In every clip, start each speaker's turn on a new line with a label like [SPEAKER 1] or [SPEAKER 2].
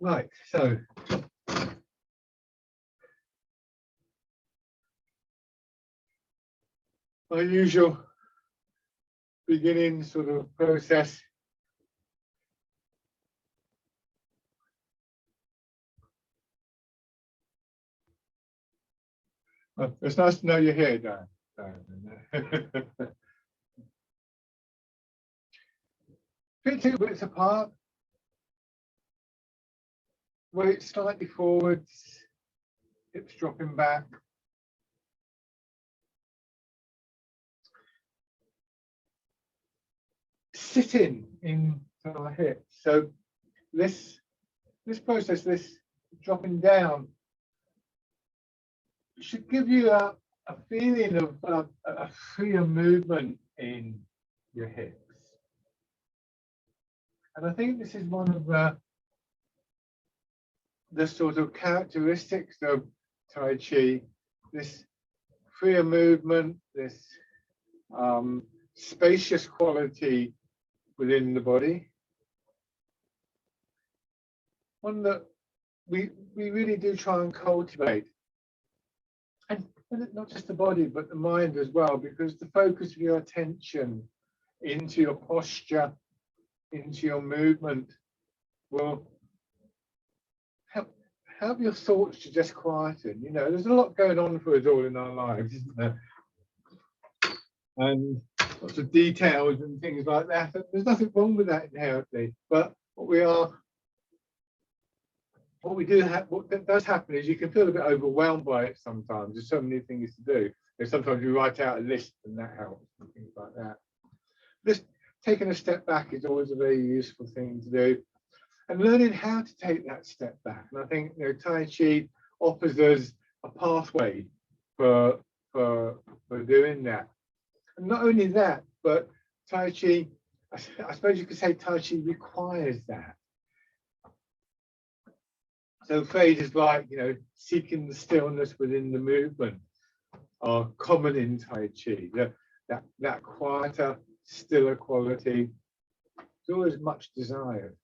[SPEAKER 1] Right, so my usual beginning sort of process. Well, it's nice to know you're here, Dan. Feet 2 widths apart. Weight slightly forwards, hips dropping back. Sitting in our hips. So this process, this dropping down, should give you a feeling of a freer movement in your hips. And I think this is one of the sort of characteristics of Tai Chi, this freer movement, this spacious quality within the body. One that we really do try and cultivate. And not just the body, but the mind as well, because the focus of your attention into your posture, into your movement, will help your thoughts to just quieten. You know, there's a lot going on for us all in our lives, isn't there? And lots of details and things like that. There's nothing wrong with that inherently. But what does happen is you can feel a bit overwhelmed by it sometimes. There's so many things to do. And sometimes you write out a list and that helps and things like that. Just taking a step back is always a very useful thing to do. And learning how to take that step back. And I think, you know, Tai Chi offers us a pathway for doing that. And not only that, but Tai Chi, I suppose you could say Tai Chi requires that. So phrases like, you know, seeking the stillness within the movement are common in Tai Chi. That quieter, stiller quality is always much desired.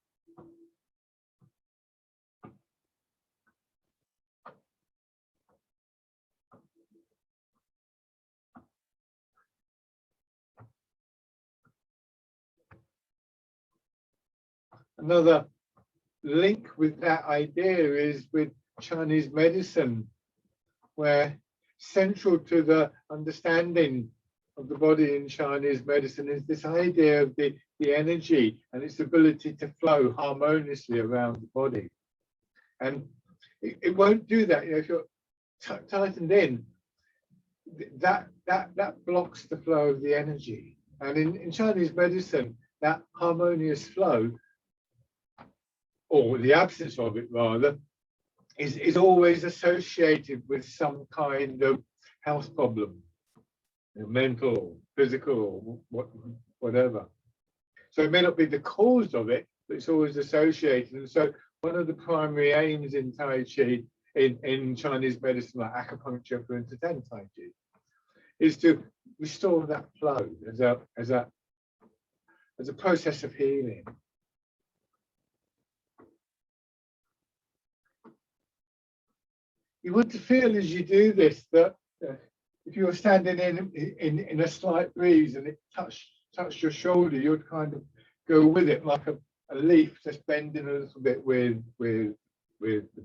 [SPEAKER 1] Another link with that idea is with Chinese medicine, where central to the understanding of the body in Chinese medicine is this idea of the energy and its ability to flow harmoniously around the body. And it won't do that. You know, if you're tightened in, that blocks the flow of the energy. And in Chinese medicine, that harmonious flow, or the absence of it rather, is always associated with some kind of health problem, you know, mental or physical or whatever. So it may not be the cause of it, but it's always associated. And so one of the primary aims in Tai Chi, in Chinese medicine, like acupuncture, for instance, and Tai Chi, is to restore that flow as a process of healing. You want to feel as you do this that if you were standing in a slight breeze and it touched your shoulder, you'd kind of go with it like a leaf just bending a little bit with the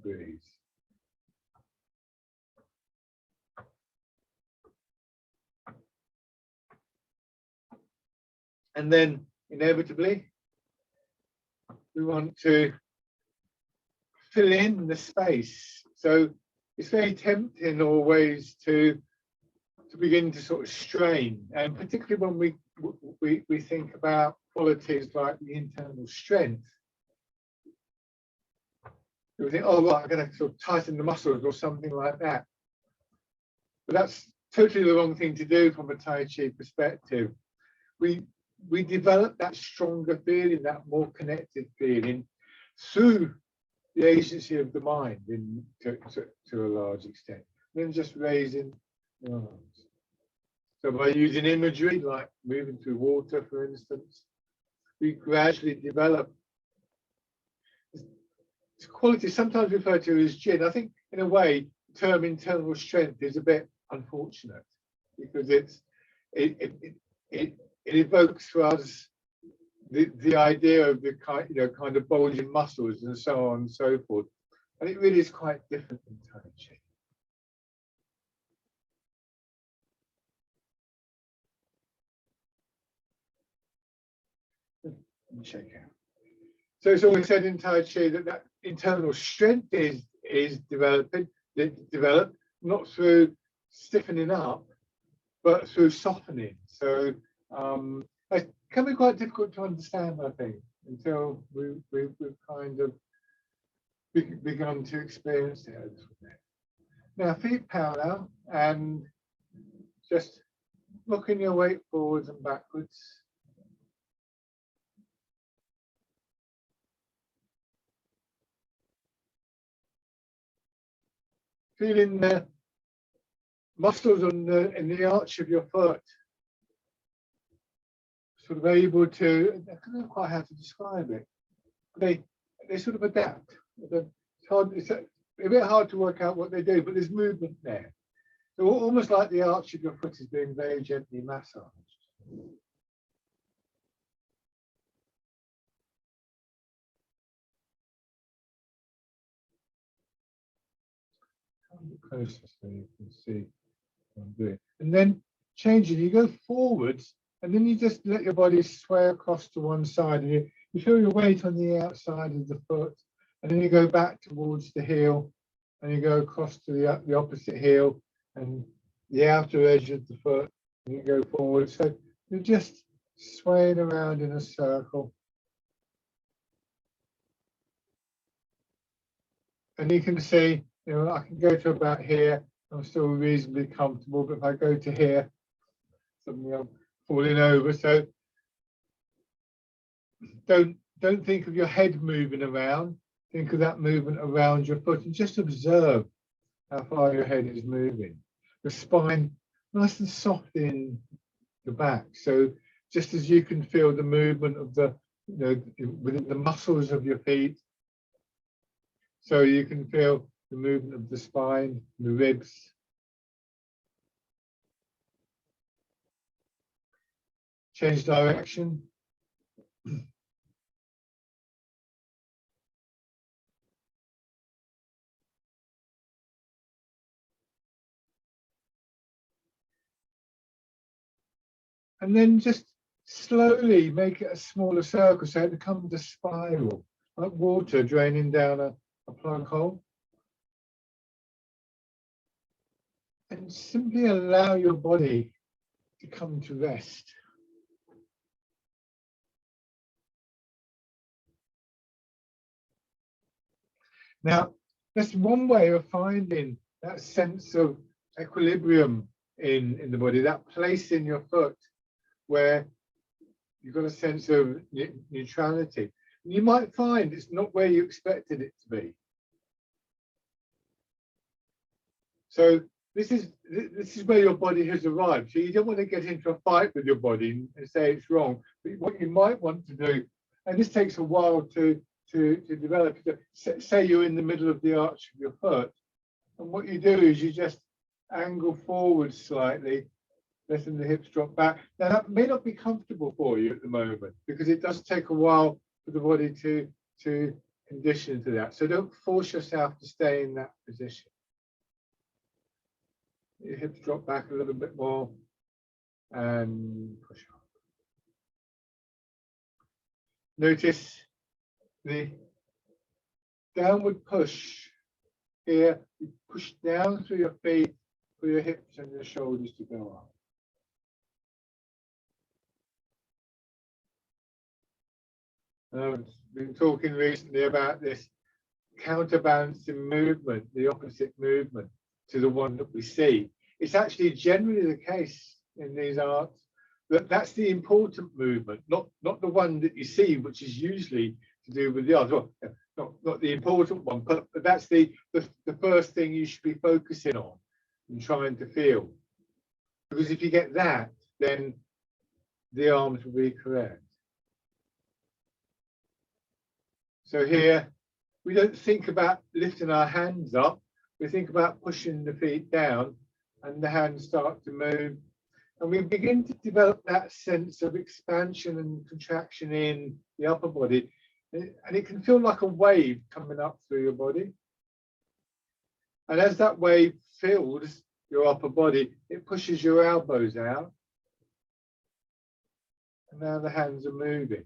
[SPEAKER 1] breeze. And then inevitably, we want to fill in the space. So it's very tempting always to begin to sort of strain, and particularly when we think about qualities like the internal strength. We think, oh, right, I'm going to sort of tighten the muscles or something like that. But that's totally the wrong thing to do from a Tai Chi perspective. We develop that stronger feeling, that more connected feeling, through the agency of the mind to a large extent, then just raising the arms. So by using imagery like moving through water, for instance, we gradually develop quality sometimes referred to as Jin. I think in a way, the term internal strength is a bit unfortunate because it evokes for us the idea of the kind of bulging muscles and so on and so forth. And it really is quite different in Tai Chi. Shake out. So it's always said in Tai Chi that internal strength is developed not through stiffening up, but through softening. So it can be quite difficult to understand, I think, until we've kind of begun to experience it a little bit. Now, feet parallel and just rocking your weight forwards and backwards. Feeling the muscles in the arch of your foot, sort of able to, I don't know quite how to describe it. They sort of adapt. It's a bit hard to work out what they do, but there's movement there. So almost like the arch of your foot is being very gently massaged. Closer so you can see what I'm doing. And then changing, you go forwards and then you just let your body sway across to one side and you feel your weight on the outside of the foot and then you go back towards the heel and you go across to the opposite heel and the outer edge of the foot and you go forward. So you're just swaying around in a circle. And you can see, I can go to about here. I'm still reasonably comfortable, but if I go to here, suddenly I'm falling over. So don't think of your head moving around. Think of that movement around your foot and just observe how far your head is moving. The spine nice and soft in the back. So just as you can feel the movement of within the muscles of your feet, so you can feel the movement of the spine, the ribs. Change direction. And then just slowly make it a smaller circle so it becomes a spiral, like water draining down a plug hole. And simply allow your body to come to rest. Now, that's one way of finding that sense of equilibrium in the body, that place in your foot where you've got a sense of neutrality. You might find it's not where you expected it to be. So this is where your body has arrived. So you don't want to get into a fight with your body and say it's wrong. But what you might want to do, and this takes a while to develop. Say you're in the middle of the arch of your foot, and what you do is you just angle forward slightly, letting the hips drop back. Now that may not be comfortable for you at the moment because it does take a while for the body to condition to that. So don't force yourself to stay in that position. Your hips drop back a little bit more and push up. Notice the downward push here. You push down through your feet for your hips and your shoulders to go up. I've been talking recently about this counterbalancing movement, the opposite movement to the one that we see. It's actually generally the case in these arts that that's the important movement, not the one that you see, which is usually to do with the arts. Well, not the important one, but that's the first thing you should be focusing on and trying to feel. Because if you get that, then the arms will be correct. So here, we don't think about lifting our hands up. We think about pushing the feet down and the hands start to move. And we begin to develop that sense of expansion and contraction in the upper body. And it can feel like a wave coming up through your body. And as that wave fills your upper body, it pushes your elbows out. And now the hands are moving.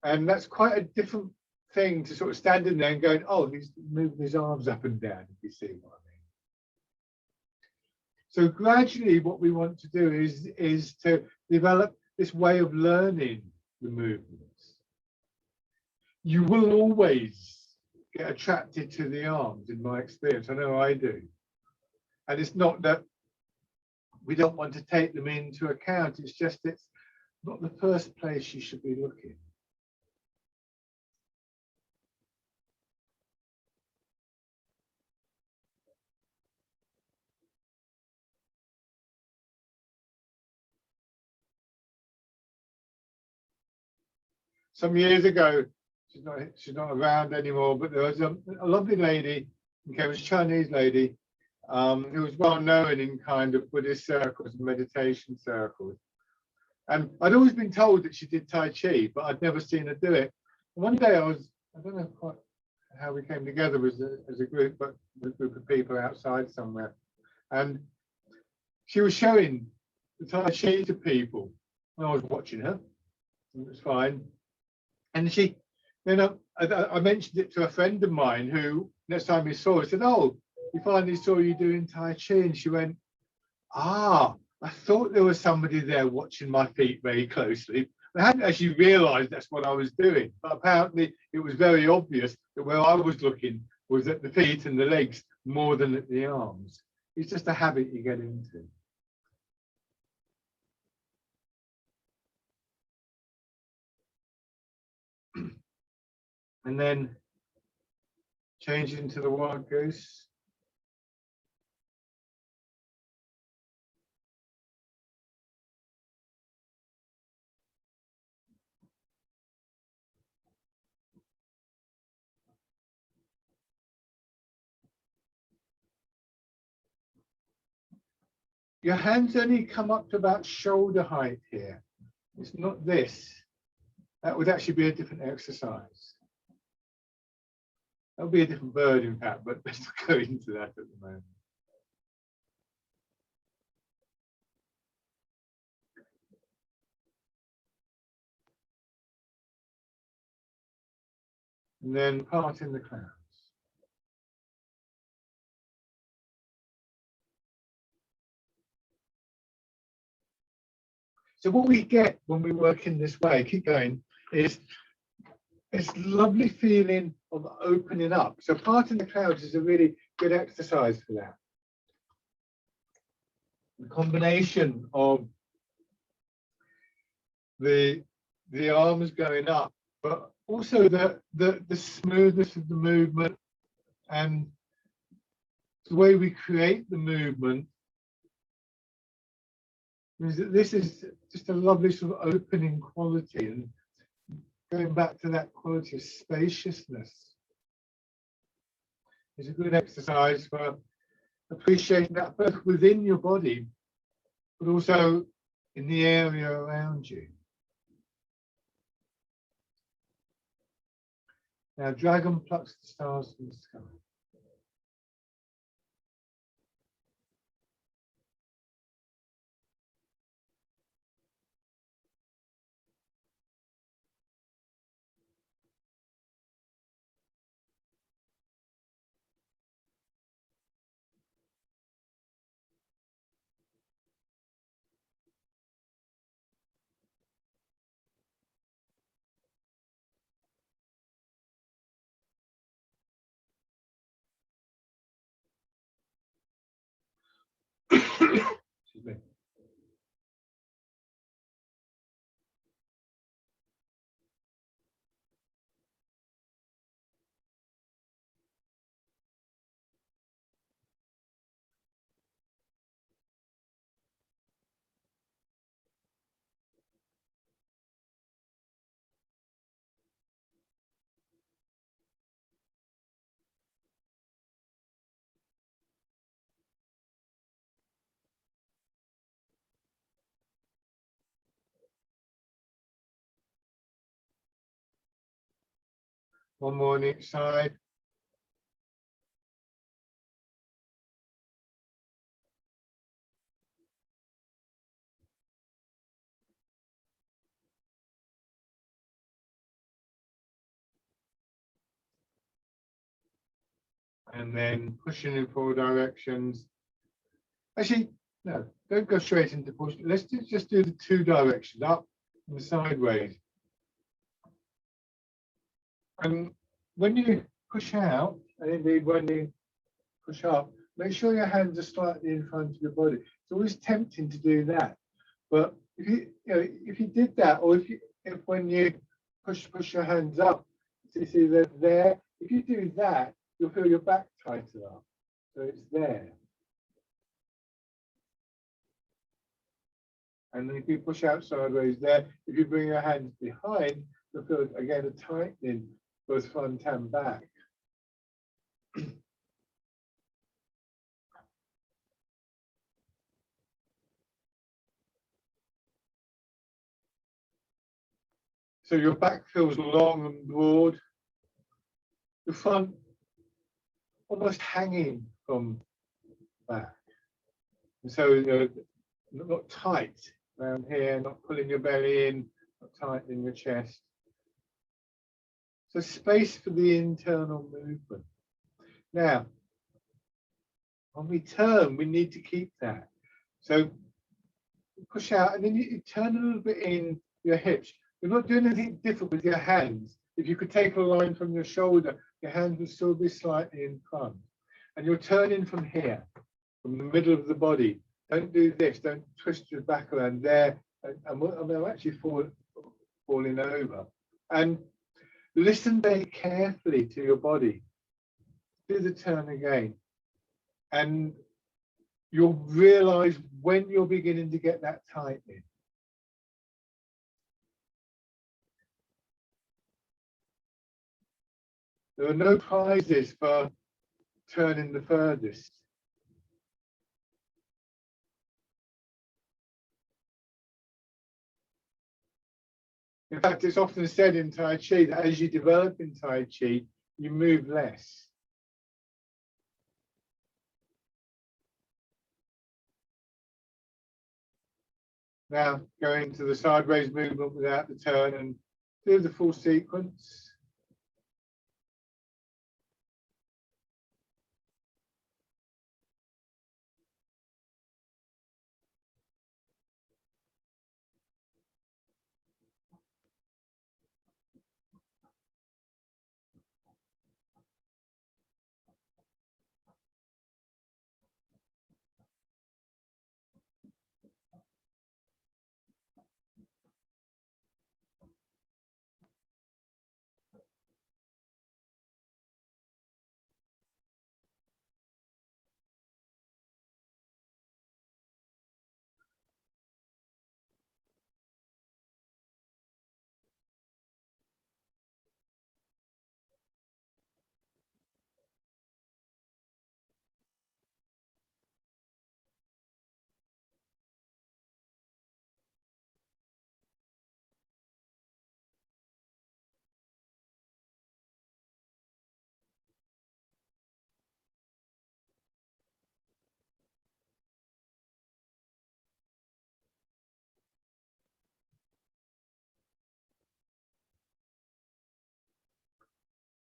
[SPEAKER 1] And that's quite a different thing to sort of standing there and going, oh, he's moving his arms up and down, if you see what I mean. So gradually what we want to do is to develop this way of learning the movements. You will always get attracted to the arms, in my experience. I know I do. And it's not that we don't want to take them into account. It's just it's not the first place you should be looking. Some years ago, she's not around anymore, but there was a lovely lady, okay, it was a Chinese lady, who was well known in kind of Buddhist circles and meditation circles. And I'd always been told that she did Tai Chi, but I'd never seen her do it. And one day I don't know quite how we came together as a group, but a group of people outside somewhere. And she was showing the Tai Chi to people. And I was watching her, and it was fine. And she, I mentioned it to a friend of mine who, next time we saw her, said, oh, we finally saw you doing Tai Chi. And she went, ah, I thought there was somebody there watching my feet very closely. I hadn't actually realized that's what I was doing. But apparently it was very obvious that where I was looking was at the feet and the legs more than at the arms. It's just a habit you get into. And then change into the wild goose. Your hands only come up to about shoulder height here. It's not this. That would actually be a different exercise. That would be a different bird, in fact, but let's not go into that at the moment. And then part in the clouds. So what we get when we work in this way, keep going, is this lovely feeling of opening up. So part in the clouds is a really good exercise for that. The combination of the arms going up, but also the smoothness of the movement and the way we create the movement. This is just a lovely sort of opening quality, and going back to that quality of spaciousness is a good exercise for appreciating that both within your body, but also in the area around you. Now, dragon plucks the stars from the sky. One more on each side. And then pushing in 4 directions. Actually, no, don't go straight into push. Let's just do the 2 directions, up and sideways. And when you push out, and indeed when you push up, make sure your hands are slightly in front of your body. It's always tempting to do that, but if you did that, or if when you push your hands up, you see they're there. If you do that, you'll feel your back tighten up, so it's there. And then if you push out sideways there, if you bring your hands behind, you'll feel again a tightening both front and back. So your back feels long and broad. The front almost hanging from back. And so not tight around here, not pulling your belly in, not tightening your chest. So space for the internal movement. Now, when we turn, we need to keep that. So push out, and then you turn a little bit in your hips. You're not doing anything different with your hands. If you could take a line from your shoulder, your hands will still be slightly in front. And you're turning from here, from the middle of the body. Don't do this. Don't twist your back around there. And they'll actually falling over. And listen very carefully to your body. Do the turn again. And you'll realize when you're beginning to get that tightening. There are no prizes for turning the furthest. In fact, it's often said in Tai Chi that as you develop in Tai Chi, you move less. Now, going to the sideways movement without the turn and do the full sequence.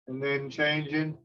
[SPEAKER 1] And then changing.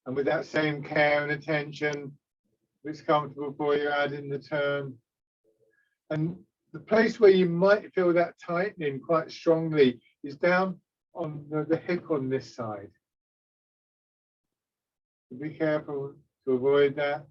[SPEAKER 1] And with that same care and attention, if it's comfortable for you, add in the turn. And the place where you might feel that tightening quite strongly is down on the hip on this side. So be careful to avoid that.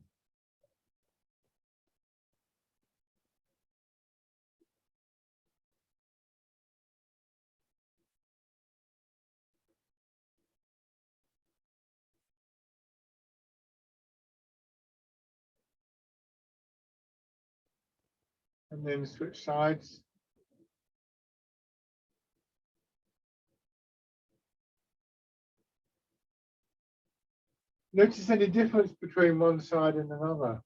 [SPEAKER 1] And then switch sides. Notice any difference between one side and another?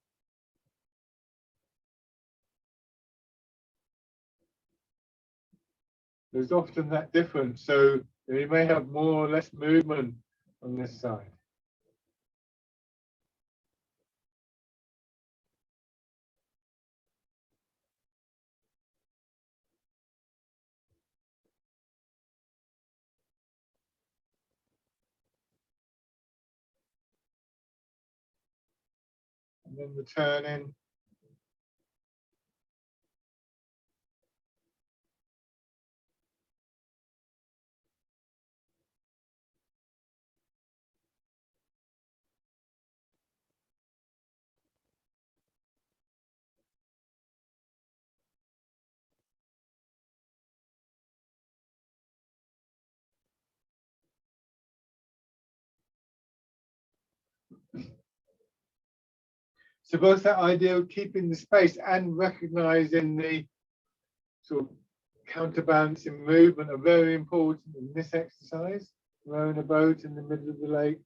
[SPEAKER 1] There's often that difference, so you may have more or less movement on this side. And then the turning. So both that idea of keeping the space and recognizing the sort of counterbalancing movement are very important in this exercise, rowing a boat in the middle of the lake.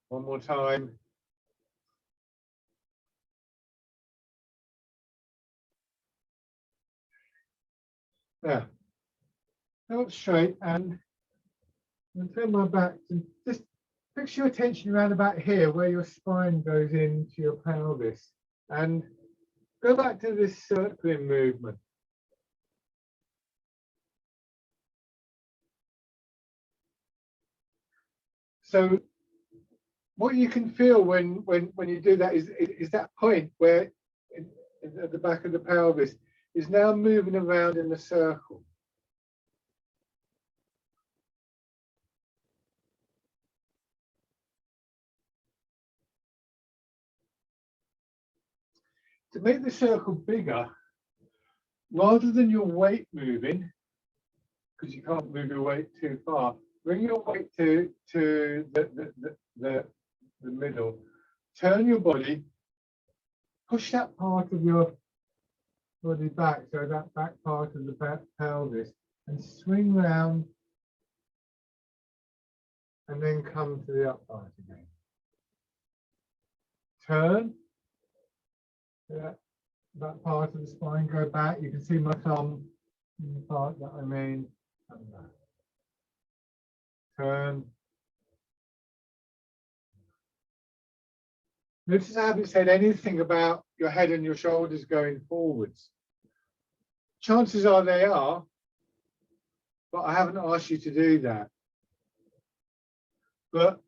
[SPEAKER 1] One more time. There. Now it's straight, and I'll turn my back to just fix your attention around about here where your spine goes into your pelvis, and go back to this circling movement. So what you can feel when you do that is that point where at the back of the pelvis is now moving around in a circle. To make the circle bigger, rather than your weight moving, because you can't move your weight too far, bring your weight to the middle. Turn your body, push that part of your body back, so that back part of the pelvis, and swing round, and then come to the upright again. Turn. That part of the spine go back. You can see my thumb in the part that I mean. And back. Turn. Notice I haven't said anything about your head and your shoulders going forwards. Chances are they are, but I haven't asked you to do that. But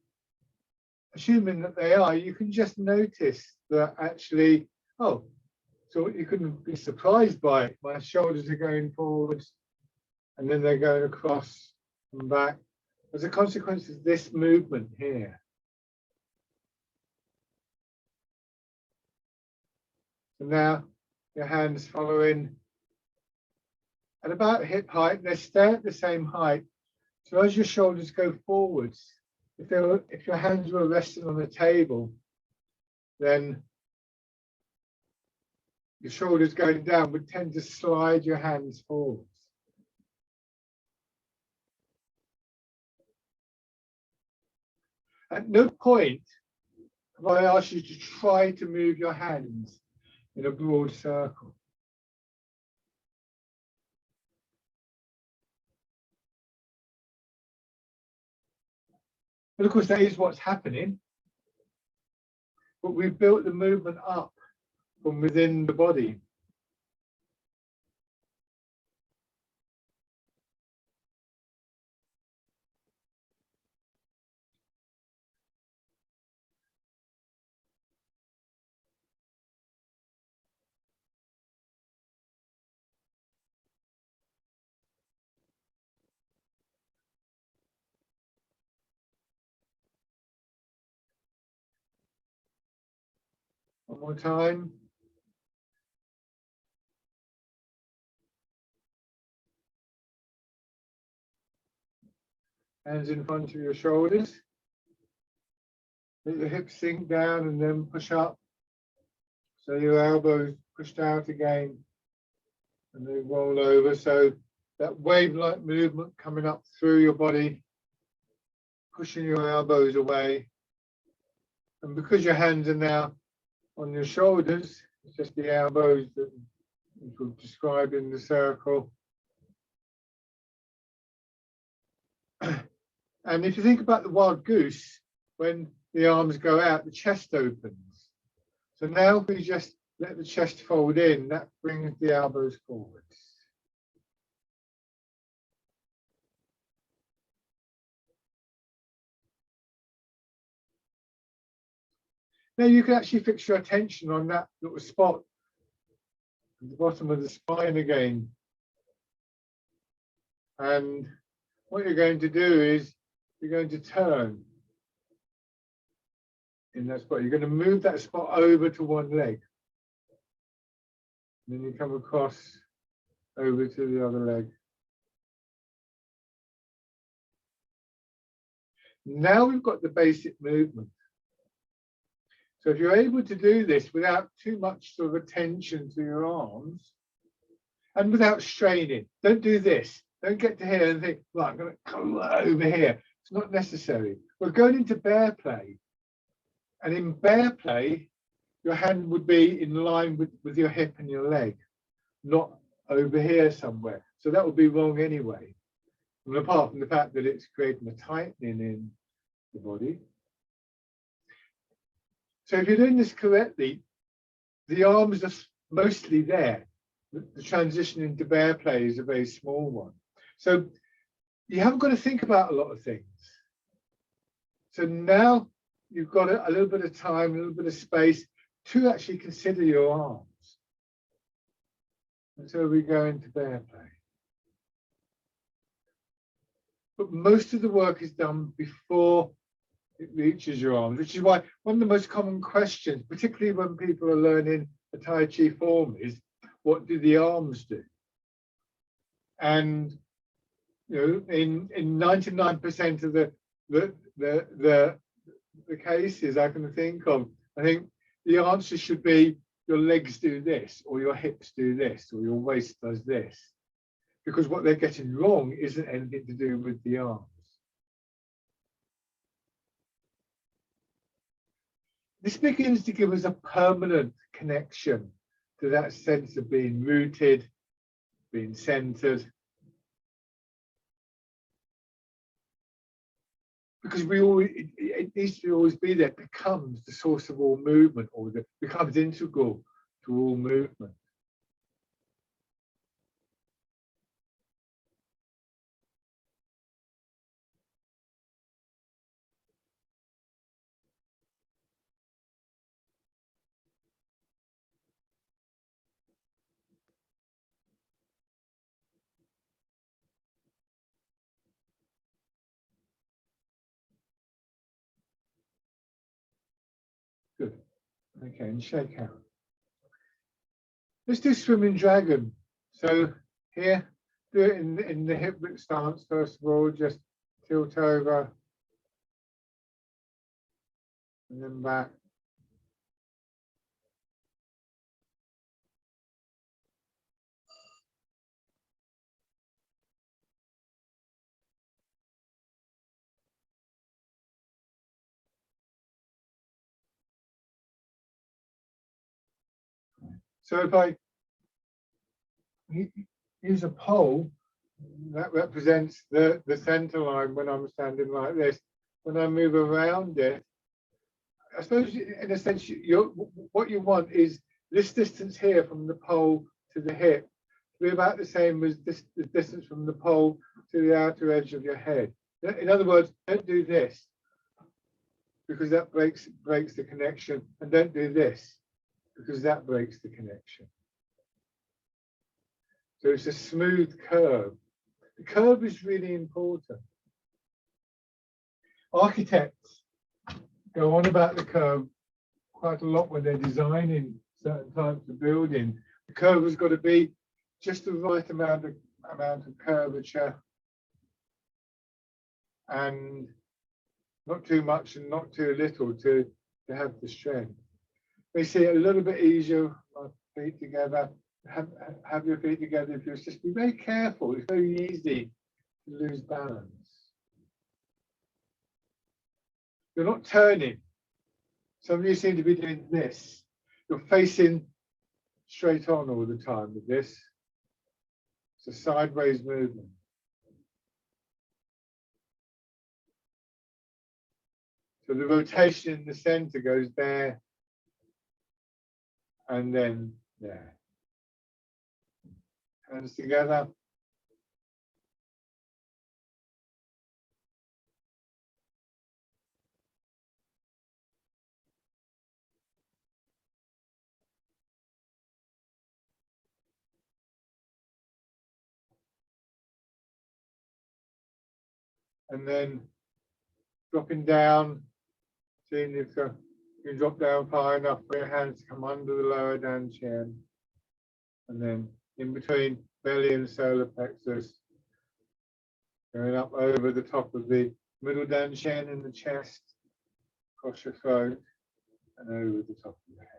[SPEAKER 1] assuming that they are, you can just notice that actually, oh, so you couldn't be surprised by it. My shoulders are going forwards and then they're going across and back as a consequence of this movement here. So now your hands following at about hip height. They stay at the same height. So as your shoulders go forwards, if your hands were resting on the table, then your shoulders going down would tend to slide your hands forwards. At no point if I ask you to try to move your hands in a broad circle. But of course, that is what's happening. But we've built the movement up from within the body. One more time. Hands in front of your shoulders. Let your hips sink down and then push up. So your elbows pushed out again. And they roll over. So that wave-like movement coming up through your body, pushing your elbows away. And because your hands are now on your shoulders, it's just the elbows that we've described in the circle. And if you think about the wild goose, when the arms go out, the chest opens. So now if we just let the chest fold in, that brings the elbows forwards. Now you can actually fix your attention on that little spot at the bottom of the spine again. And what you're going to do is you're going to turn in that spot. You're going to move that spot over to one leg. And then you come across over to the other leg. Now we've got the basic movement. So if you're able to do this without too much sort of attention to your arms and without straining, don't do this. Don't get to here and think, right, I'm going to come over here. It's not necessary. We're going into bear play. And in bear play, your hand would be in line with your hip and your leg, not over here somewhere. So that would be wrong anyway. And apart from the fact that it's creating a tightening in the body. So if you're doing this correctly, the arms are mostly there. The transition into bear play is a very small one. So you haven't got to think about a lot of things. So now you've got a little bit of time, a little bit of space to actually consider your arms until we go into bear play. But most of the work is done before it reaches your arms, which is why one of the most common questions, particularly when people are learning a Tai Chi form, is what do the arms do? And you know, in 99% of the cases I can think of, I think the answer should be your legs do this, or your hips do this, or your waist does this. Because what they're getting wrong isn't anything to do with the arms. This begins to give us a permanent connection to that sense of being rooted, being centered. Because it needs to always be there, it becomes the source of all movement, or becomes integral to all movement. Good. Okay, and shake out. Let's do swimming dragon. So here, do it in the hip width stance first of all, just tilt over and then back. So if I use a pole, that represents the center line when I'm standing like this. When I move around it, I suppose in a sense, what you want is this distance here from the pole to the hip to be about the same as the distance from the pole to the outer edge of your head. In other words, don't do this because that breaks the connection, and don't do this because that breaks the connection. So it's a smooth curve. The curve is really important. Architects go on about the curve quite a lot when they're designing certain types of building. The curve has got to be just the right amount of curvature and not too much and not too little to have the strength. They see it a little bit easier, feet together. Have your feet together if you're just be very careful. It's very easy to lose balance. You're not turning. Some of you seem to be doing this. You're facing straight on all the time with this. It's a sideways movement. So the rotation in the center goes there and then there. Hands together. And then dropping down, seeing if you can drop down far enough for your hands to come under the lower dantian. And then in between belly and solar plexus, going up over the top of the middle dantian in the chest, across your throat, and over the top of your head.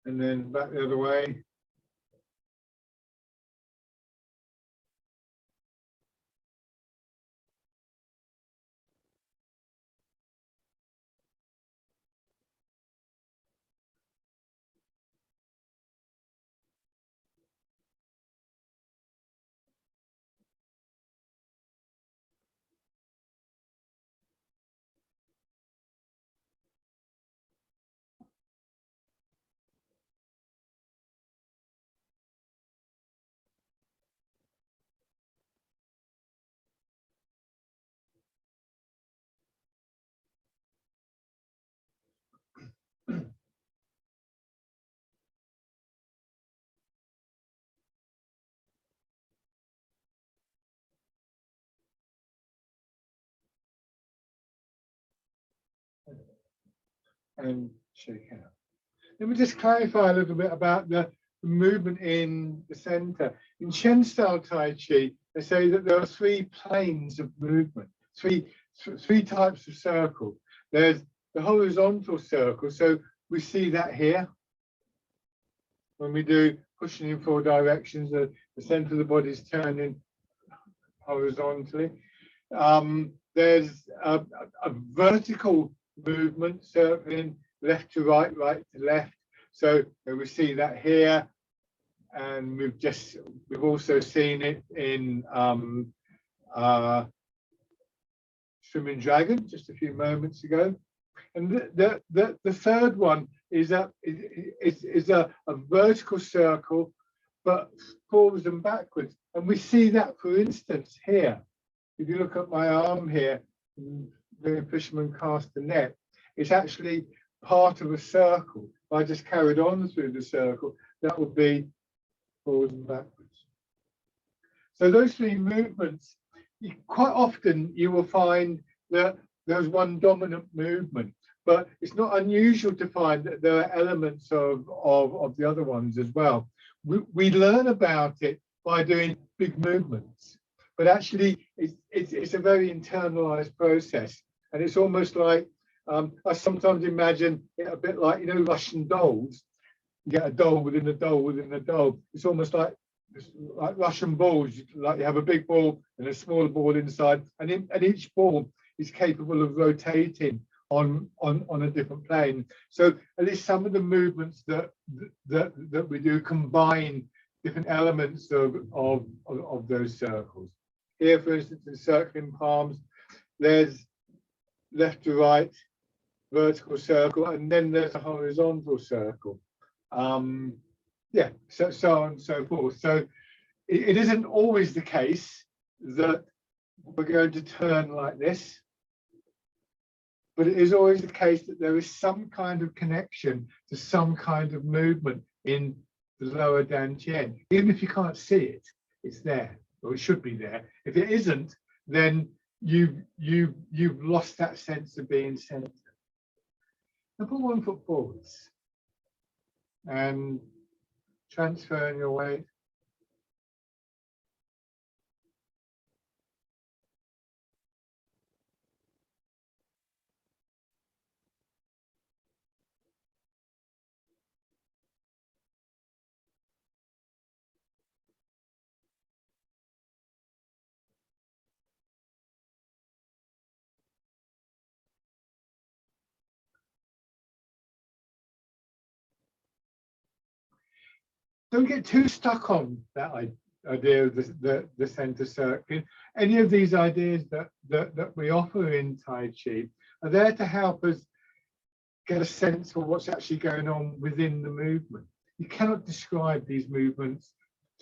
[SPEAKER 1] And then back the other way. And shake out. Let me just clarify a little bit about the movement in the center. In Chen style Tai Chi, they say that there are 3 planes of movement, three types of circle. There's the horizontal circle, so we see that here. When we do pushing in 4 directions, the center of the body is turning horizontally. There's a vertical movement, circling left to right, right to left. So we see that here, and we've also seen it in Swimming Dragon just a few moments ago. And the third one is a vertical circle, but forwards and backwards. And we see that, for instance, here. If you look at my arm here, doing fisherman cast the net, it's actually part of a circle. If I just carried on through the circle, that would be forwards and backwards. So those three movements, quite often you will find that there's one dominant movement, but it's not unusual to find that there are elements of the other ones as well. We learn about it by doing big movements, but actually it's a very internalized process. And it's almost like, I sometimes imagine it a bit like, you know, Russian dolls. You get a doll within a doll within a doll. It's almost like Russian balls. Like you have a big ball and a smaller ball inside, and each ball is capable of rotating on a different plane. So at least some of the movements that we do combine different elements of those circles. Here, for instance, in circling palms, there's left to right vertical circle, and then there's a horizontal circle. Yeah, so on and so forth. So it isn't always the case that we're going to turn like this, but it is always the case that there is some kind of connection to some kind of movement in the lower dantian. Even if you can't see it, it's there, or it should be there. If it isn't, then you've lost that sense of being centered. Now put one foot forwards and transferring your weight. Don't get too stuck on that idea of the center circling. Any of these ideas that we offer in Tai Chi are there to help us get a sense of what's actually going on within the movement. You cannot describe these movements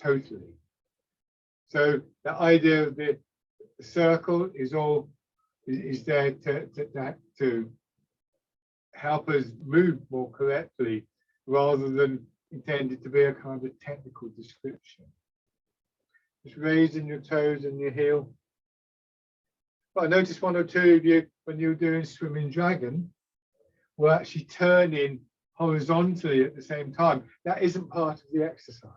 [SPEAKER 1] totally. So the idea of the circle is there to help us move more correctly, rather than intended to be a kind of technical description. Just raising your toes and your heel. But I noticed one or two of you, when you were doing swimming dragon, were actually turning horizontally at the same time. That isn't part of the exercise.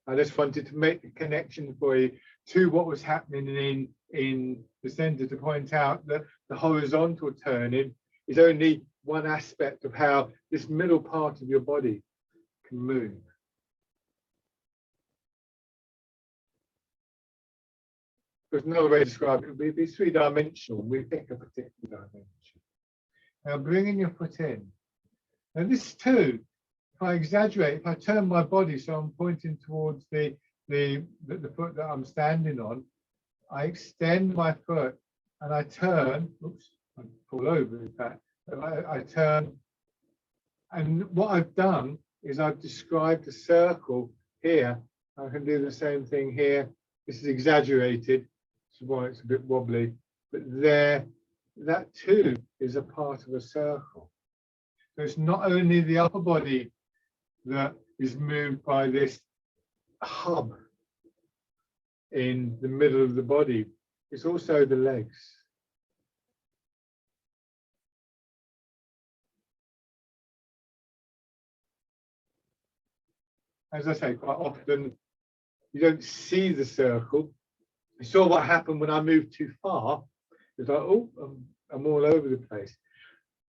[SPEAKER 1] I just wanted to make the connection for you to what was happening in the center, to point out that the horizontal turning is only one aspect of how this middle part of your body can move. There's another way to describe it. It would be three-dimensional. We pick a particular dimension. Now bringing your foot in. Now this too, if I exaggerate, if I turn my body so I'm pointing towards the foot that I'm standing on, I extend my foot and I turn. Oops, I fall over in fact. I turn, and what I've done is I've described a circle here. I can do the same thing here. This is exaggerated, so why it's a bit wobbly, but there, that too is a part of a circle. So it's not only the upper body that is moved by this hub in the middle of the body, it's also the legs. As I say, quite often you don't see the circle. You saw what happened when I moved too far. It's like, oh, I'm all over the place.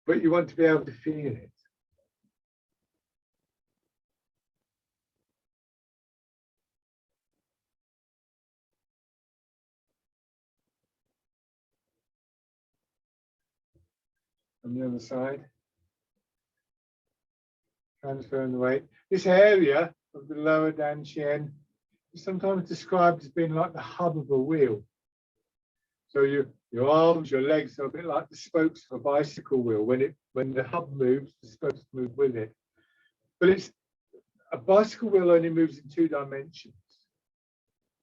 [SPEAKER 1] But you want to be able to feel it. On the other side. Transferring the weight. This area of the lower dantian is sometimes described as being like the hub of a wheel. So your arms, your legs are a bit like the spokes of a bicycle wheel. When the hub moves, the spokes move with it. But it's a bicycle wheel only moves in 2 dimensions.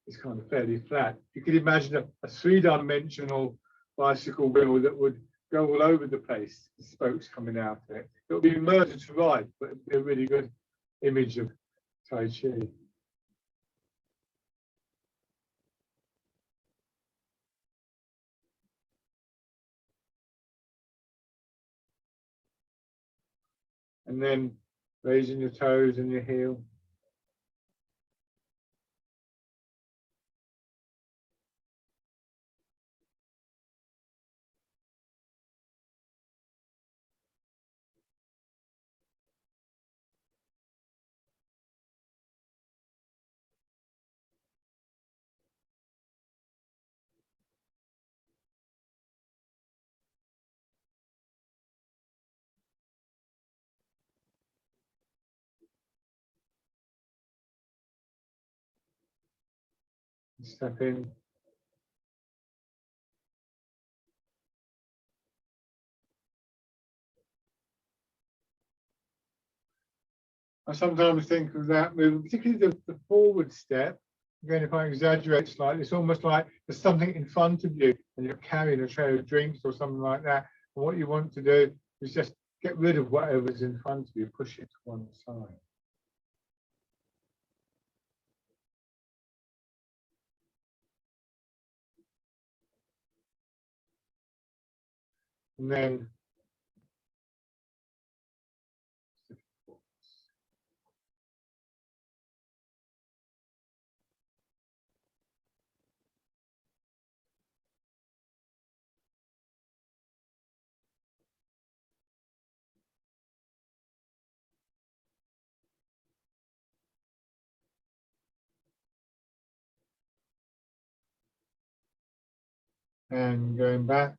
[SPEAKER 1] It's kind of fairly flat. You could imagine a 3-dimensional bicycle wheel that would go all over the place, the spokes coming out of it. It'll be murder to right, but it'll be a really good image of Tai Chi. And then raising your toes and your heel. Step in. I sometimes think of that movement, particularly the forward step. Again, if I exaggerate slightly, it's almost like there's something in front of you and you're carrying a tray of drinks or something like that. And what you want to do is just get rid of whatever's in front of you, push it to one side. And then and going back.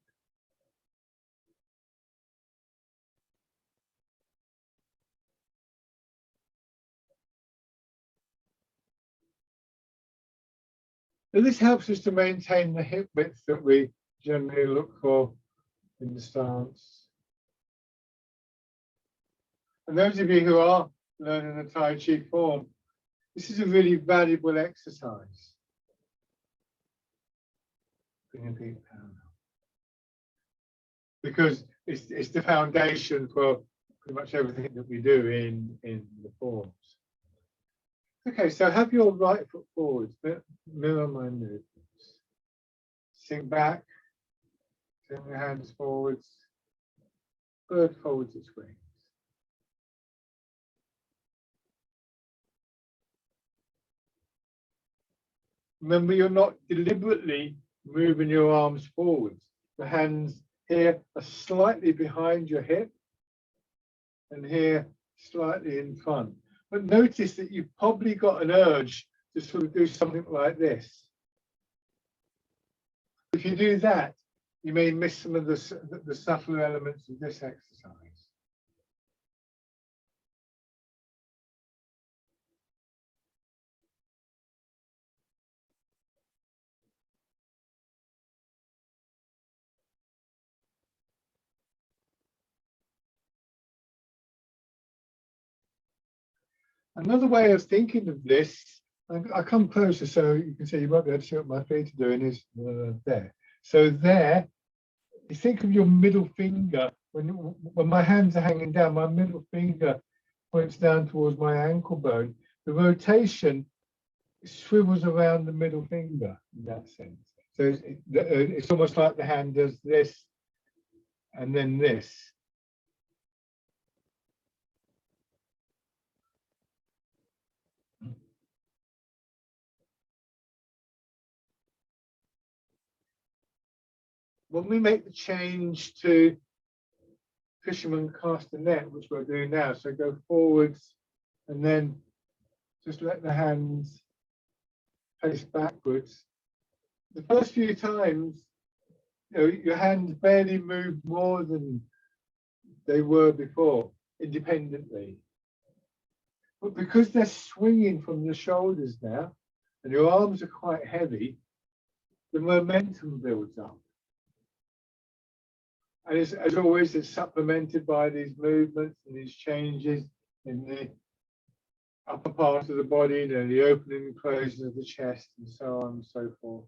[SPEAKER 1] And this helps us to maintain the hip width that we generally look for in the stance. And those of you who are learning the Tai Chi form, this is a really valuable exercise. Bring your feet down. Because it's the foundation for pretty much everything that we do in the forms. Okay, so have your right foot forward, mirror my movements. Sink back, turn your hands forwards, bird folds its wings. Remember, you're not deliberately moving your arms forwards. The hands here are slightly behind your hip and here slightly in front. But notice that you've probably got an urge to sort of do something like this. If you do that, you may miss some of the subtler elements of this exercise. Another way of thinking of this, I come closer so you can see, you might be able to see what my feet are doing, is there. So there, you think of your middle finger, when my hands are hanging down, my middle finger points down towards my ankle bone. The rotation swivels around the middle finger in that sense. So it's almost like the hand does this and then this. When we make the change to fisherman cast a net, which we're doing now, so go forwards and then just let the hands face backwards. The first few times, your hands barely move more than they were before, independently. But because they're swinging from the shoulders now, and your arms are quite heavy, the momentum builds up. And as always, it's supplemented by these movements and these changes in the upper part of the body, the opening and closing of the chest, and so on and so forth.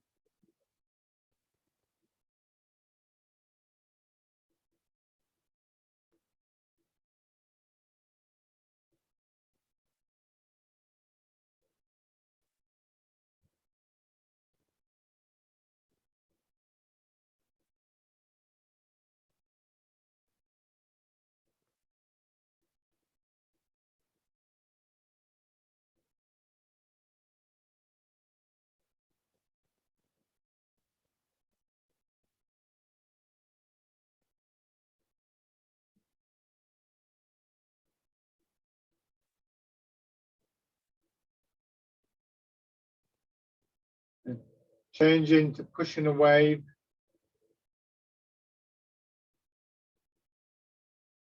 [SPEAKER 1] changing to pushing a wave.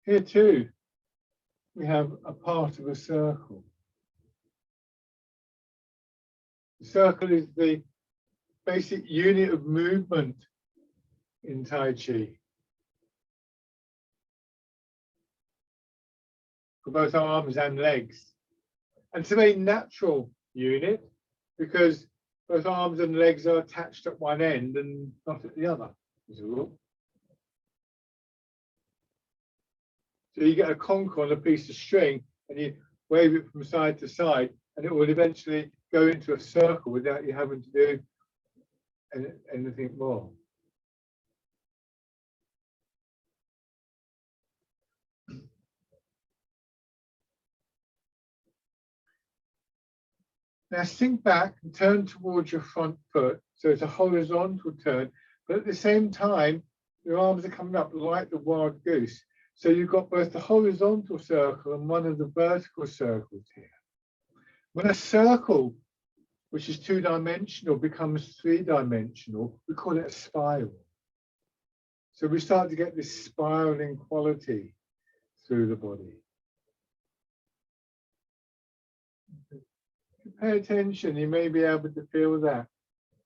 [SPEAKER 1] Here too, we have a part of a circle. The circle is the basic unit of movement in Tai Chi. For both arms and legs. And it's a very natural unit because both arms and legs are attached at one end and not at the other, as a rule. So you get a conch on a piece of string and you wave it from side to side and it will eventually go into a circle without you having to do anything more. Now sink back and turn towards your front foot. So it's a horizontal turn, but at the same time, your arms are coming up like the wild goose. So you've got both the horizontal circle and one of the vertical circles here. When a circle, which is two-dimensional, becomes three-dimensional, we call it a spiral. So we start to get this spiraling quality through the body. If you pay attention, you may be able to feel that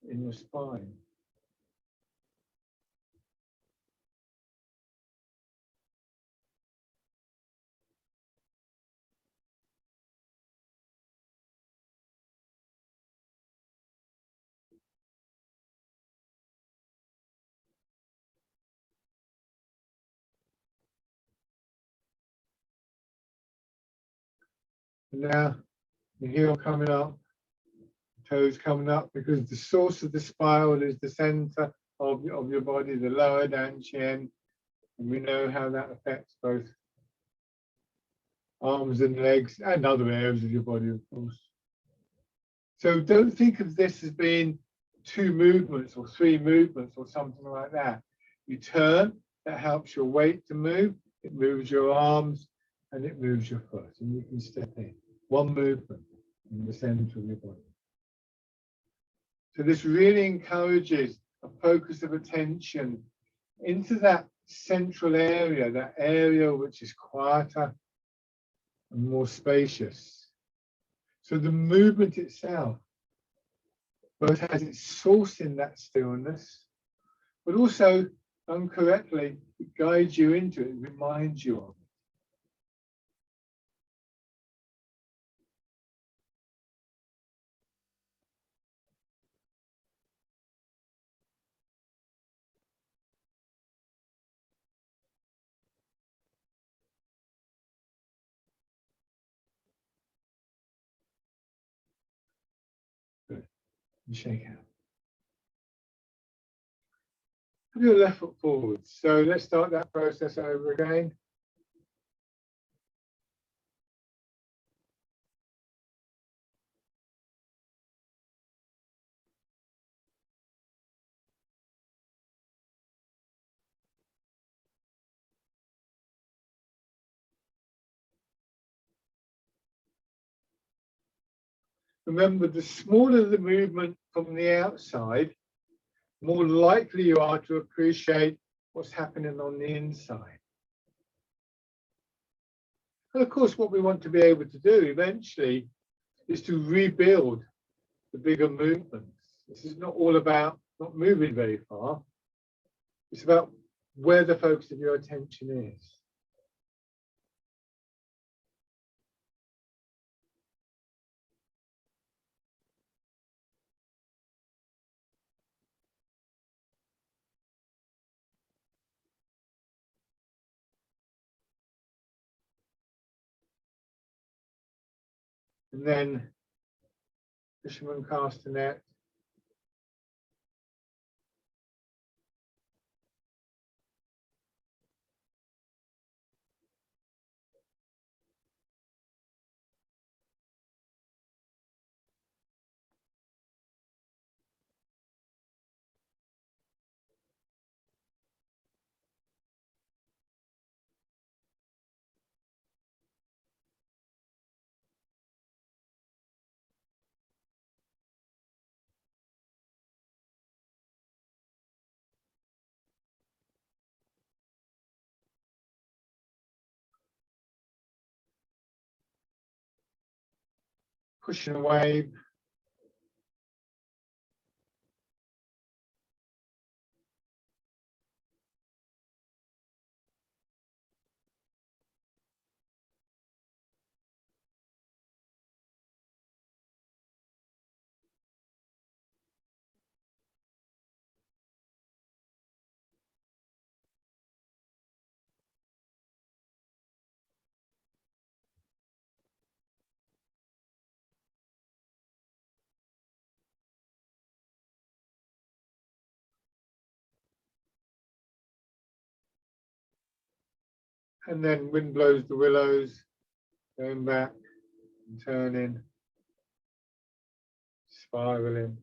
[SPEAKER 1] in your spine. Now, the heel coming up, toes coming up, because the source of the spiral is the center of your body, the lower dantian, and we know how that affects both arms and legs and other areas of your body, of course. So don't think of this as being two movements or three movements or something like that. You turn, that helps your weight to move, it moves your arms and it moves your foot, and you can step in. One movement in the center of your body. So this really encourages a focus of attention into that central area, that area which is quieter and more spacious. So the movement itself both has its source in that stillness, but also, done correctly, it guides you into it, it reminds you of it. Good. And shake out. Put your left foot forward. So let's start that process over again. Remember, the smaller the movement from the outside, more likely you are to appreciate what's happening on the inside. And of course, what we want to be able to do eventually is to rebuild the bigger movements. This is not all about not moving very far. It's about where the focus of your attention is. And then fisherman castanet. pushing away. And then wind blows the willows, going back and turning, spiraling.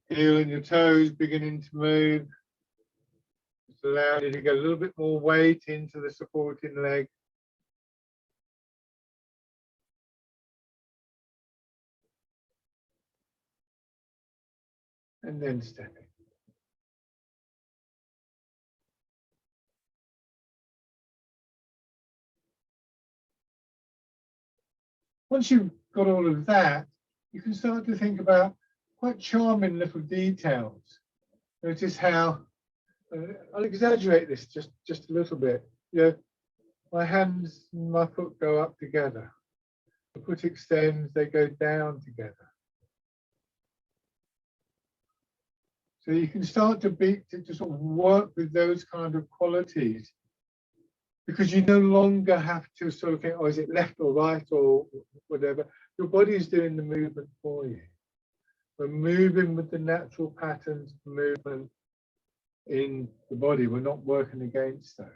[SPEAKER 1] Heel and your toes beginning to move. Just allow you to get a little bit more weight into the supporting leg. And then stepping. Once you've got all of that, you can start to think about quite charming little details. Notice how, I'll exaggerate this just a little bit. You know, my hands and my foot go up together. The foot extends, they go down together. So you can start to sort of work with those kind of qualities, because you no longer have to sort of think, oh, is it left or right or whatever. Your body is doing the movement for you. We're moving with the natural patterns of movement in the body. We're not working against those.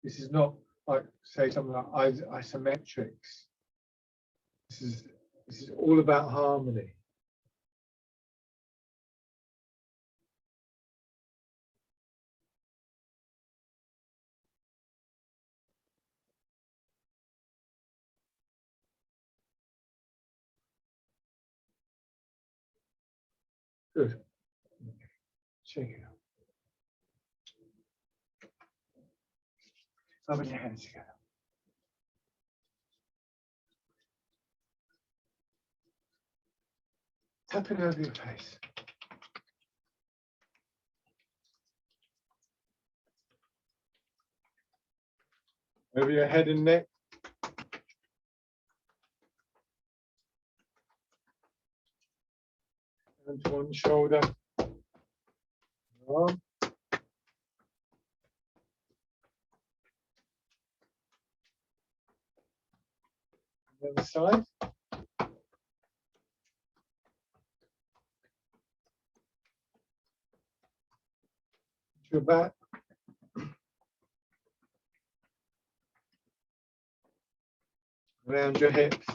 [SPEAKER 1] This is not like, say, something like isometrics. This is all about harmony. Good. Shake it out. Rubbing your hands together. Tapping over your face. Over your head and neck. And to one shoulder. Arm. The other side. Your back. Around your hips.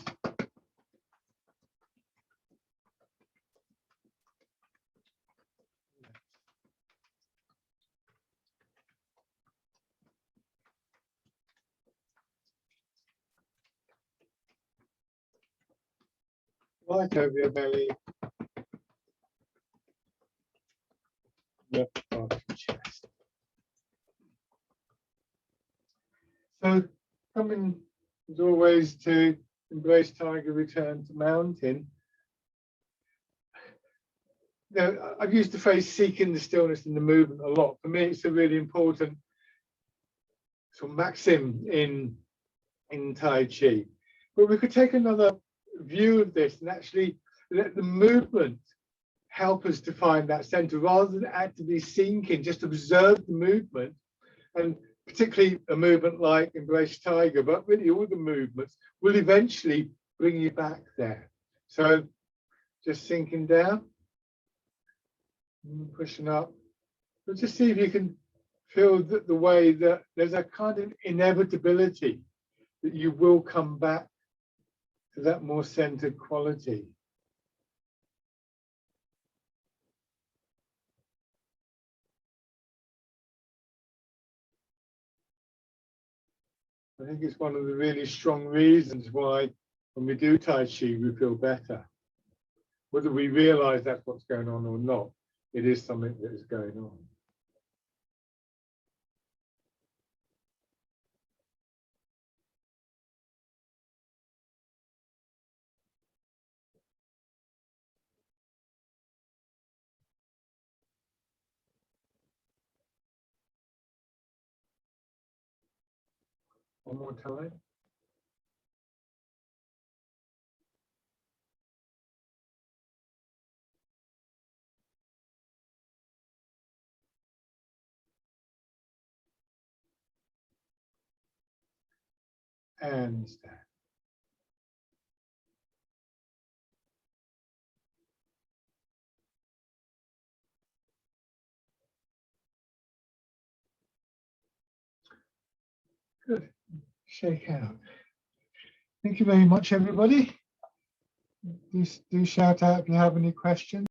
[SPEAKER 1] Right over your belly. Left part of your chest. So coming as always to Embrace Tiger, Return to Mountain. Now, I've used the phrase seeking the stillness in the movement a lot. For me, it's a really important sort of maxim in Tai Chi. But we could take another view of this and actually let the movement help us to find that center rather than actively seeking. Just observe the movement, and particularly a movement like Embrace Tiger, but really all the movements will eventually bring you back there. So just sinking down, pushing up, but just see if you can feel that the way that there's a kind of inevitability that you will come back that more centered quality. I think it's one of the really strong reasons why when we do Tai Chi, we feel better. Whether we realize that's what's going on or not, it is something that is going on. One more time. And stand. Good. Shake out. Thank you very much, everybody. Do shout out if you have any questions.